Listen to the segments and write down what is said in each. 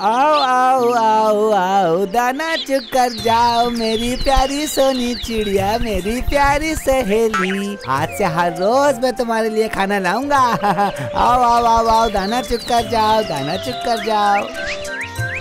आओ आओ आओ आओ, दाना चुग कर जाओ मेरी प्यारी सोनी चिड़िया, मेरी प्यारी सहेली। आज से हर रोज मैं तुम्हारे लिए खाना लाऊंगा। आओ आओ आओ आओ, दाना चुग कर जाओ, दाना चुग कर जाओ।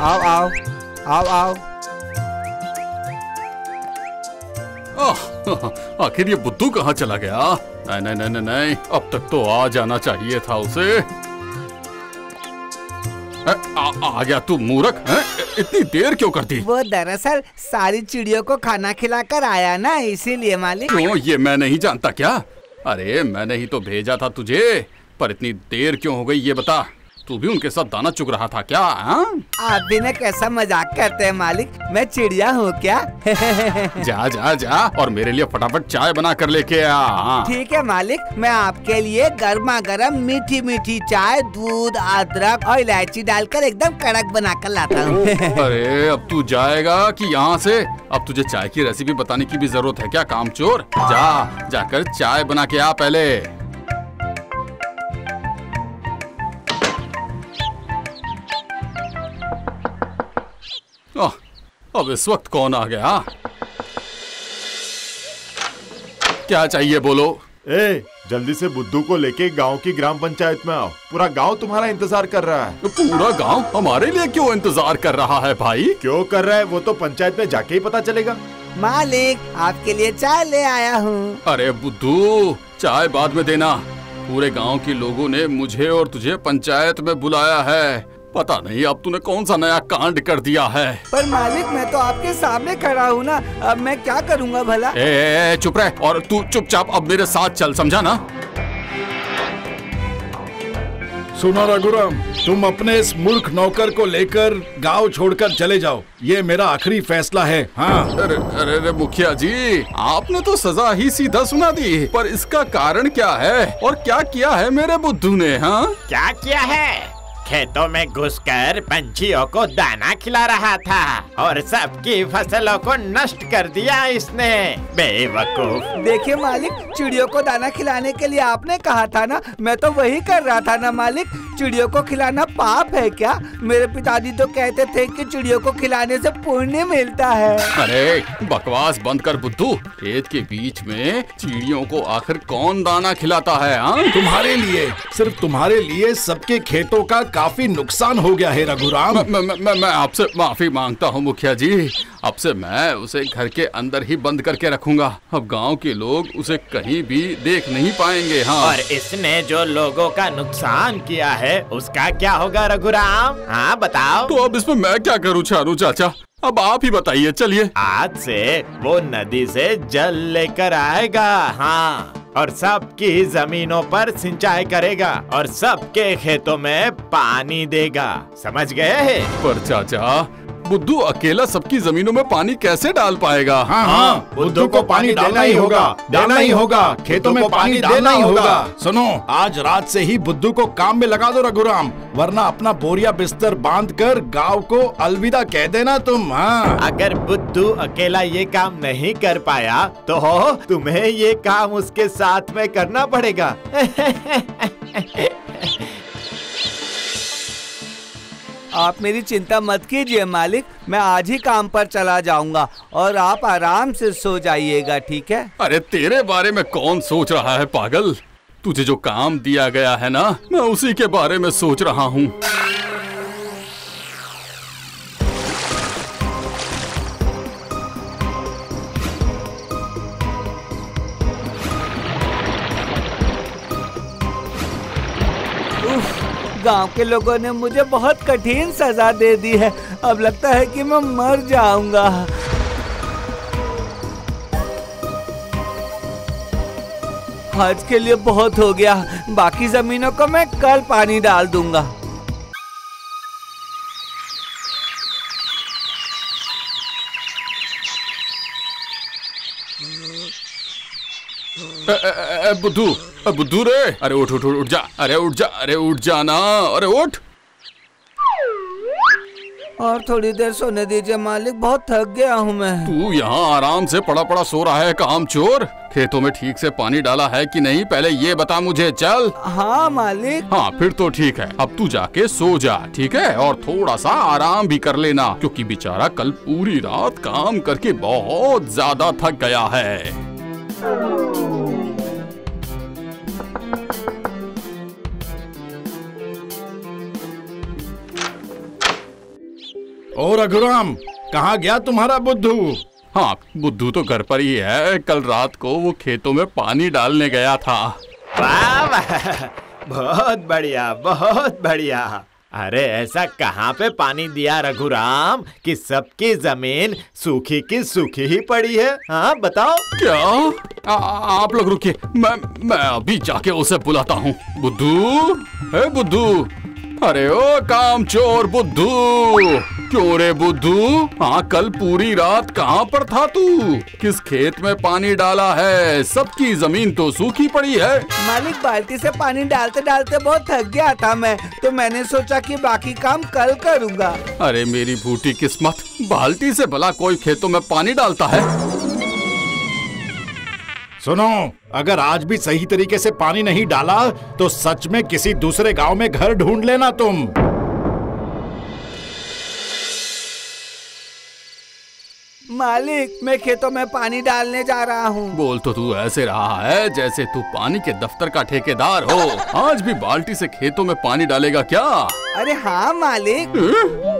आओ आओ आओ आओ। आखिर ये बुद्धू कहाँ चला गया? नहीं नहीं नहीं नहीं, अब तक तो आ जाना चाहिए था उसे। आ गया तू मूर्ख, इतनी देर क्यों कर दी? वो दरअसल सारी चिड़ियों को खाना खिलाकर आया ना, इसीलिए मालिक। क्यों, ये मैं नहीं जानता क्या? अरे मैंने ही तो भेजा था तुझे, पर इतनी देर क्यों हो गई ये बता। तू भी उनके साथ दाना चुग रहा था क्या? आप भी ना कैसा मजाक करते हैं मालिक, मैं चिड़िया हूँ क्या? जा जा जा और मेरे लिए फटाफट चाय बना कर लेके आ। ठीक है मालिक, मैं आपके लिए गर्मा गर्म मीठी मीठी चाय, दूध, अदरक और इलायची डालकर एकदम कड़क बना कर लाता हूँ। अरे अब तू जाएगा कि यहाँ से? अब तुझे चाय की रेसिपी बताने की भी जरूरत है क्या कामचोर? जाकर चाय बना के आ पहले। अब इस वक्त कौन आ गया? क्या चाहिए बोलो? जल्दी से बुद्धू को लेके गांव की ग्राम पंचायत में आओ, पूरा गांव तुम्हारा इंतजार कर रहा है। पूरा गांव हमारे लिए क्यों इंतजार कर रहा है भाई? क्यों कर रहा है वो तो पंचायत में जाके ही पता चलेगा। मालिक आपके लिए चाय ले आया हूँ। अरे बुद्धू, चाय बाद में देना। पूरे गांव के लोगों ने मुझे और तुझे पंचायत में बुलाया है। पता नहीं अब तूने कौन सा नया कांड कर दिया है। पर मालिक मैं तो आपके सामने खड़ा हूँ ना, अब मैं क्या करूँगा भला? चुप रह और तू चुपचाप अब मेरे साथ चल, समझा ना? सुनो रघुराम, तुम अपने इस मूर्ख नौकर को लेकर गांव छोड़कर चले जाओ, ये मेरा आखिरी फैसला है। हाँ। अरे अरे अरे मुखिया जी, आपने तो सजा ही सीधा सुना दी, पर इसका कारण क्या है और क्या किया है मेरे बुद्धू ने? हाँ, क्या किया है? खेतों में घुसकर पंछियों को दाना खिला रहा था और सबकी फसलों को नष्ट कर दिया इसने, बेवकूफ। देखिए मालिक, चिड़ियों को दाना खिलाने के लिए आपने कहा था ना, मैं तो वही कर रहा था ना मालिक। चिड़ियों को खिलाना पाप है क्या? मेरे पिताजी तो कहते थे कि चिड़ियों को खिलाने से पुण्य मिलता है। अरे बकवास बंद कर बुद्धू, खेत के बीच में चिड़ियों को आखिर कौन दाना खिलाता है? तुम्हारे लिए, सिर्फ तुम्हारे लिए सबके खेतों का काफी नुकसान हो गया है रघुराम। मैं आपसे माफी मांगता हूँ मुखिया जी, अब से मैं उसे घर के अंदर ही बंद करके रखूंगा। अब गांव के लोग उसे कहीं भी देख नहीं पाएंगे। हाँ, और इसने जो लोगों का नुकसान किया है उसका क्या होगा रघुराम? हाँ बताओ। तो अब इसमें मैं क्या करूँ चारू चाचा, अब आप ही बताइए। चलिए, आज से वो नदी से जल लेकर आएगा। हाँ, और सबकी जमीनों पर सिंचाई करेगा और सबके खेतों में पानी देगा, समझ गए? पर चाचा, बुद्धू अकेला सबकी जमीनों में पानी कैसे डाल पाएगा? हाँ, बुद्धू को पानी देना ही होगा, देना ही होगा, खेतों में पानी देना ही होगा। सुनो, आज रात से ही बुद्धू को काम में लगा दो रघुराम, वरना अपना बोरिया बिस्तर बांधकर गांव को अलविदा कह देना तुम। हाँ, अगर बुद्धू अकेला ये काम नहीं कर पाया तो तुम्हें ये काम उसके साथ में करना पड़ेगा। आप मेरी चिंता मत कीजिए मालिक, मैं आज ही काम पर चला जाऊंगा और आप आराम से सो जाइएगा, ठीक है? अरे तेरे बारे में कौन सोच रहा है पागल? तुझे जो काम दिया गया है ना, मैं उसी के बारे में सोच रहा हूँ। गांव के लोगों ने मुझे बहुत कठिन सजा दे दी है, अब लगता है कि मैं मर जाऊंगा। आज के लिए बहुत हो गया, बाकी जमीनों को मैं कल पानी डाल दूंगा। बुद्धू रे, अरे उठ उठ उठ जा, अरे उठ जा, अरे उठ जा ना, अरे उठ। और थोड़ी देर सोने दीजिए मालिक, बहुत थक गया हूँ मैं। तू यहाँ आराम से पड़ा पड़ा सो रहा है कामचोर? खेतों में ठीक से पानी डाला है कि नहीं पहले ये बता मुझे। चल। हाँ मालिक। हाँ फिर तो ठीक है, अब तू जाके सो जा, ठीक है? और थोड़ा सा आराम भी कर लेना, क्योंकि बेचारा कल पूरी रात काम करके बहुत ज्यादा थक गया है। और रघुराम, कहाँ गया तुम्हारा बुद्धू? हाँ, बुद्धू तो घर पर ही है। कल रात को वो खेतों में पानी डालने गया था। वाह वाह, बहुत बढ़िया, बहुत बढ़िया। अरे ऐसा कहाँ पे पानी दिया रघुराम कि सबकी जमीन सूखी की सूखी ही पड़ी है? हाँ बताओ। क्या? आप लोग रुकिए, मैं अभी जाके उसे बुलाता हूँ। बुद्धू, हे बुद्धू, अरे ओ काम चोर बुद्धू, क्यों रे बुद्धू? हाँ, कल पूरी रात कहाँ पर था तू? किस खेत में पानी डाला है? सबकी जमीन तो सूखी पड़ी है। मालिक, बाल्टी से पानी डालते डालते बहुत थक गया था मैं, तो मैंने सोचा कि बाकी काम कल करूँगा। अरे मेरी फूटी किस्मत, बाल्टी से भला कोई खेतों में पानी डालता है? सुनो, अगर आज भी सही तरीके से पानी नहीं डाला तो सच में किसी दूसरे गांव में घर ढूंढ लेना तुम। मालिक, मैं खेतों में पानी डालने जा रहा हूँ। बोल तो तू ऐसे रहा है जैसे तू पानी के दफ्तर का ठेकेदार हो। आज भी बाल्टी से खेतों में पानी डालेगा क्या? अरे हाँ मालिक।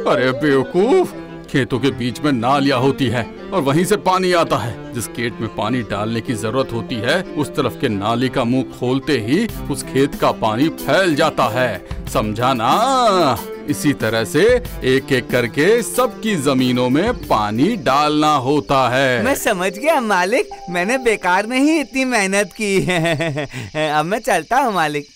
अरे बेवकूफ, खेतों के बीच में नालियाँ होती है और वहीं से पानी आता है। जिस खेत में पानी डालने की जरूरत होती है उस तरफ के नाली का मुंह खोलते ही उस खेत का पानी फैल जाता है, समझा ना? इसी तरह से एक एक करके सबकी जमीनों में पानी डालना होता है। मैं समझ गया मालिक, मैंने बेकार में ही इतनी मेहनत की है। अब मैं चलता हूँ मालिक।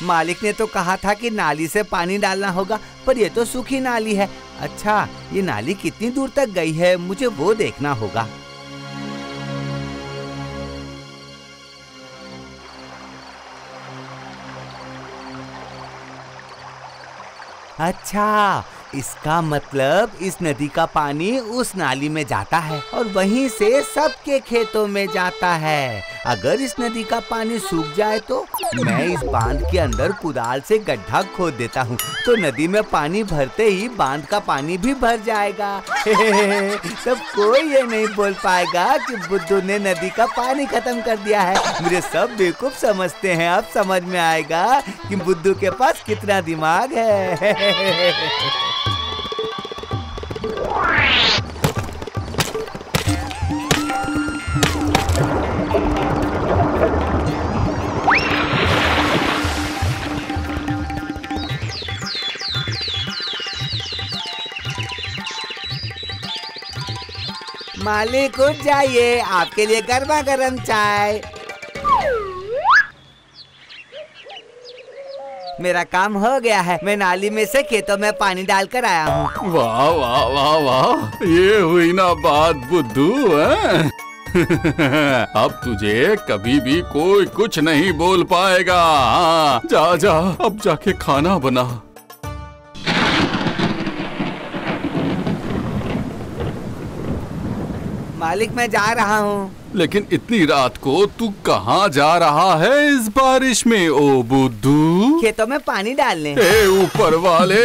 मालिक ने तो कहा था कि नाली से पानी डालना होगा, पर ये तो सूखी नाली है। अच्छा, ये नाली कितनी दूर तक गई है, मुझे वो देखना होगा। अच्छा, इसका मतलब इस नदी का पानी उस नाली में जाता है और वहीं से सबके खेतों में जाता है। अगर इस नदी का पानी सूख जाए तो मैं इस बांध के अंदर कुदाल से गड्ढा खोद देता हूँ, तो नदी में पानी भरते ही बांध का पानी भी भर जाएगा। तब कोई ये नहीं बोल पाएगा कि बुद्धू ने नदी का पानी खत्म कर दिया है। मुझे सब बेवकूफ समझते हैं। अब समझ में आएगा कि बुद्धू के पास कितना दिमाग है। मालिक उठ जाइए, आपके लिए गर्मा गर्म चाय। मेरा काम हो गया है, मैं नाली में से खेतों में पानी डालकर आया हूँ। वाह वाह वाह वाह, ये हुई ना बात बुद्धू। अब तुझे कभी भी कोई कुछ नहीं बोल पाएगा। जा जा, अब जाके खाना बना। मालिक, मैं जा रहा हूँ। लेकिन इतनी रात को तू कहाँ जा रहा है इस बारिश में ओ बुद्धू? खेतों में पानी डालने। ए ऊपर वाले,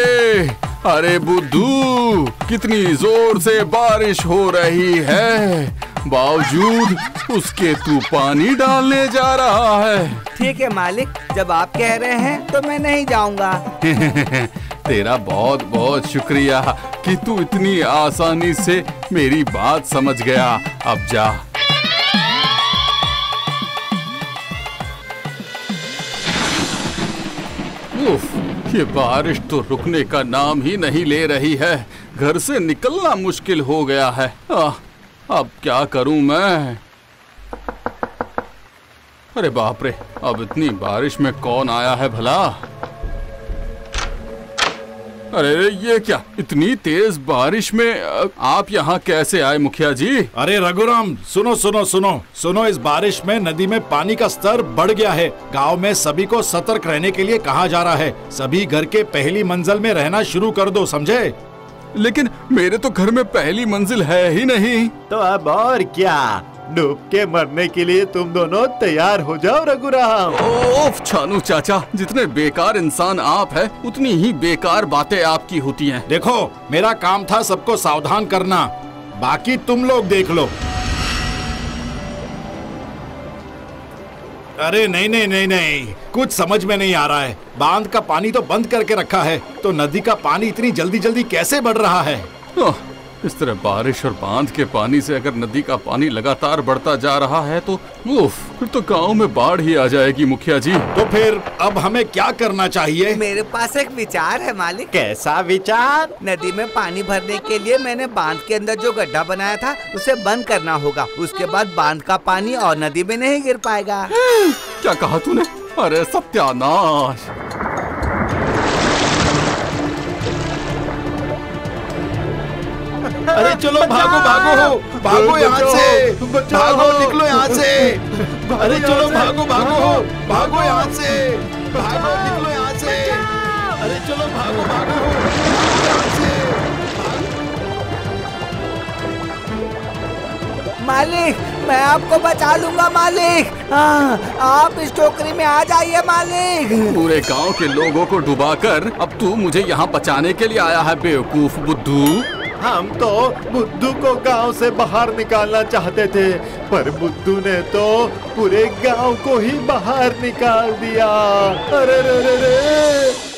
अरे बुद्धू, कितनी जोर से बारिश हो रही है, बावजूद उसके तू पानी डालने जा रहा है। ठीक है मालिक, जब आप कह रहे हैं तो मैं नहीं जाऊंगा। तेरा बहुत बहुत शुक्रिया कि तू इतनी आसानी से मेरी बात समझ गया। अब जा। उफ, ये बारिश तो रुकने का नाम ही नहीं ले रही है। घर से निकलना मुश्किल हो गया है। अब क्या करूं मैं? अरे बाप रे, अब इतनी बारिश में कौन आया है भला? अरे ये क्या, इतनी तेज बारिश में आप यहाँ कैसे आए मुखिया जी? अरे रघुराम, सुनो सुनो सुनो सुनो, इस बारिश में नदी में पानी का स्तर बढ़ गया है। गांव में सभी को सतर्क रहने के लिए कहा जा रहा है। सभी घर के पहली मंजिल में रहना शुरू कर दो, समझे? लेकिन मेरे तो घर में पहली मंजिल है ही नहीं। तो अब और क्या, डूब के मरने के लिए तुम दोनों तैयार हो जाओ रघुराम। ओफ छानू चाचा, जितने बेकार इंसान आप हैं, उतनी ही बेकार बातें आपकी होती हैं। देखो, मेरा काम था सबको सावधान करना, बाकी तुम लोग देख लो। अरे नहीं नहीं नहीं नहीं, कुछ समझ में नहीं आ रहा है। बांध का पानी तो बंद करके रखा है, तो नदी का पानी इतनी जल्दी जल्दी कैसे बढ़ रहा है? इस तरह बारिश और बांध के पानी से अगर नदी का पानी लगातार बढ़ता जा रहा है तो फिर तो गांव में बाढ़ ही आ जाएगी मुखिया जी। तो फिर अब हमें क्या करना चाहिए? मेरे पास एक विचार है मालिक। कैसा विचार? नदी में पानी भरने के लिए मैंने बांध के अंदर जो गड्ढा बनाया था उसे बंद करना होगा। उसके बाद बांध का पानी और नदी में नहीं गिर पाएगा। क्या कहा तूने? अरे सत्यानाश! अरे चलो भागो भागो भागो यहाँ से, भागो निकलो यहाँ से। अरे चलो भागो भागो भागो यहाँ से, भागो निकलो यहाँ से। अरे चलो भागो भागो यहाँ से। मालिक, मैं आपको बचा लूंगा मालिक। हाँ, आप इस टोकरी में आ जाइए मालिक। पूरे गांव के लोगों को डुबाकर अब तू मुझे यहाँ बचाने के लिए आया है बेवकूफ बुद्धू। हम तो बुद्धू को गांव से बाहर निकालना चाहते थे, पर बुद्धू ने तो पूरे गांव को ही बाहर निकाल दिया। अरे रे रे रे।